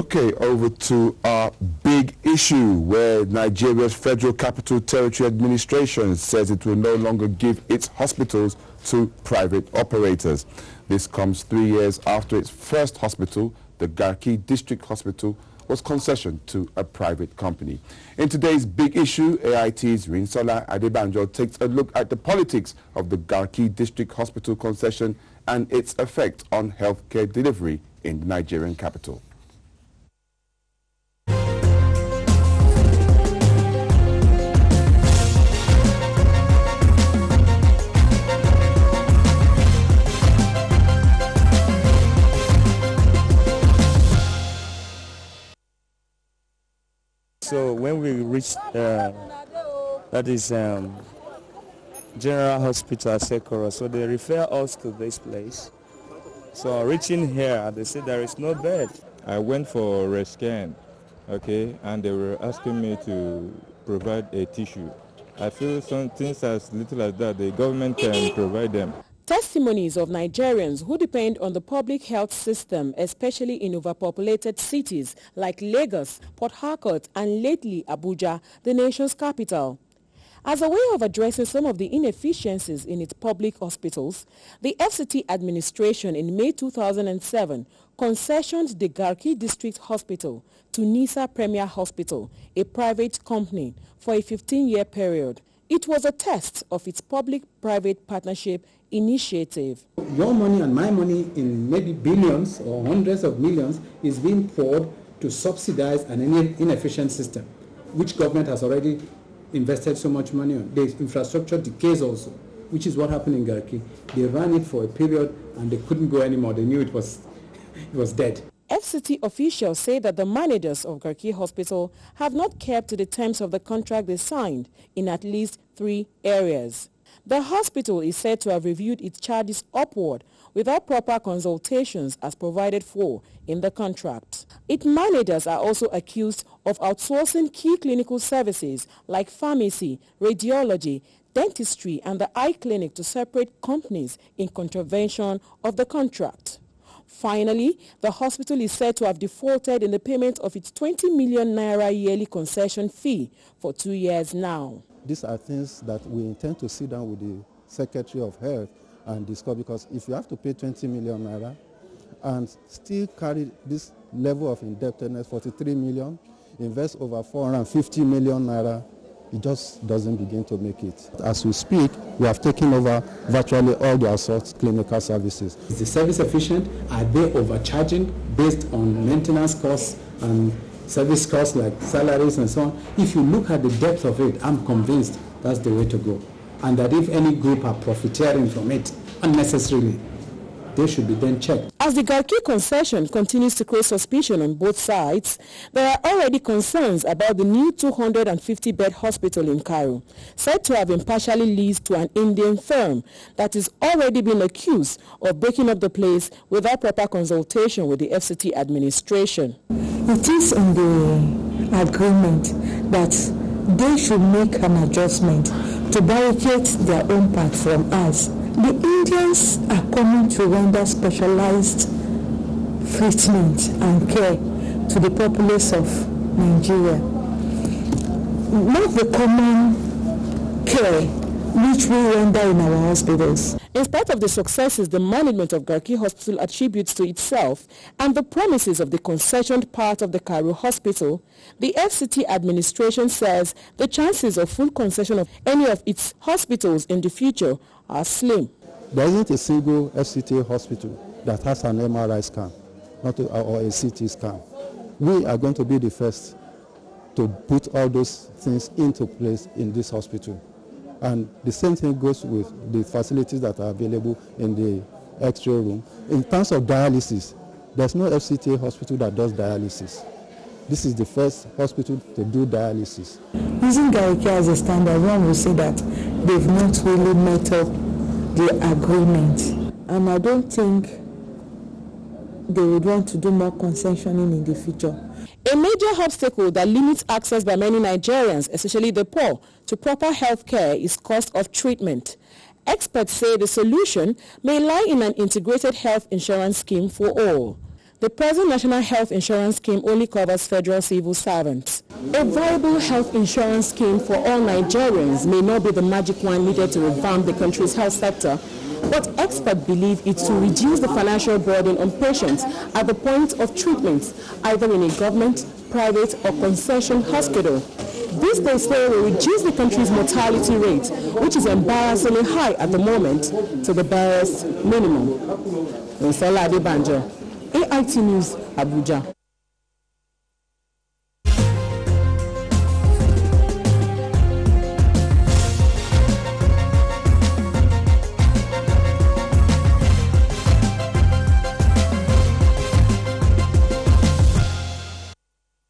Okay, over to our big issue where Nigeria's Federal Capital Territory Administration says it will no longer give its hospitals to private operators. This comes 3 years after its first hospital, the Garki District Hospital, was concessioned to a private company. In today's big issue, AIT's Omotola-Aderinsola takes a look at the politics of the Garki District Hospital concession and its effect on healthcare delivery in the Nigerian capital. So when we reached, that is General Hospital at Sekoro, so they refer us to this place. So reaching here, they said there is no bed. I went for a scan, okay, and they were asking me to provide a tissue. I feel some things as little as that, the government can provide them. Testimonies of Nigerians who depend on the public health system, especially in overpopulated cities like Lagos, Port Harcourt, and lately Abuja, the nation's capital. As a way of addressing some of the inefficiencies in its public hospitals, the FCT administration in May 2007 concessioned the Garki District Hospital to Nisa Premier Hospital, a private company, for a 15-year period. It was a test of its public-private partnership initiative. Your money and my money in maybe billions or hundreds of millions is being poured to subsidize an inefficient system, which government has already invested so much money on. The infrastructure decays also, which is what happened in Garki. They ran it for a period and they couldn't go anymore. They knew it was dead. FCT officials say that the managers of Garki Hospital have not kept to the terms of the contract they signed in at least 3 areas. The hospital is said to have reviewed its charges upward without proper consultations as provided for in the contract. Its managers are also accused of outsourcing key clinical services like pharmacy, radiology, dentistry, and the eye clinic to separate companies in contravention of the contract. Finally, the hospital is said to have defaulted in the payment of its 20 million naira yearly concession fee for 2 years now. These are things that we intend to sit down with the Secretary of Health and discuss, because if you have to pay 20 million naira and still carry this level of indebtedness, 43 million, invest over 450 million naira, it just doesn't begin to make it. As we speak, we have taken over virtually all the assault clinical services. Is the service efficient? Are they overcharging based on maintenance costs and service costs like salaries and so on? If you look at the depth of it, I'm convinced that's the way to go. And that if any group are profiteering from it unnecessarily, they should be then checked. As the Garki concession continues to create suspicion on both sides, there are already concerns about the new 250-bed hospital in Cairo, said to have been partially leased to an Indian firm that is already been accused of breaking up the place without proper consultation with the FCT administration. It is in the agreement that they should make an adjustment to barricade their own part from us. The Indians are coming to render specialized treatment and care to the populace of Nigeria, not the common care which we render in our hospitals. In spite of the successes the management of Garki Hospital attributes to itself and the promises of the concessioned part of the Cairo Hospital, the FCT administration says the chances of full concession of any of its hospitals in the future are slim. There isn't a single FCT hospital that has an MRI scan or a CT scan. We are going to be the first to put all those things into place in this hospital. And the same thing goes with the facilities that are available in the X-ray room. In terms of dialysis, there's no FCT hospital that does dialysis. This is the first hospital to do dialysis. Using Garki as a standard, one will say that they've not really met up the agreement. And I don't think they would want to do more concessioning in the future. A major obstacle that limits access by many Nigerians, especially the poor, to proper health care is cost of treatment. Experts say the solution may lie in an integrated health insurance scheme for all. The present National Health Insurance Scheme only covers federal civil servants. A viable health insurance scheme for all Nigerians may not be the magic one needed to revamp the country's health sector, but experts believe it's to reduce the financial burden on patients at the point of treatment, either in a government, private or concession hospital. This, they say, will reduce the country's mortality rate, which is embarrassingly high at the moment, to the barest minimum. Omotola-Aderinsola, AIT News, Abuja.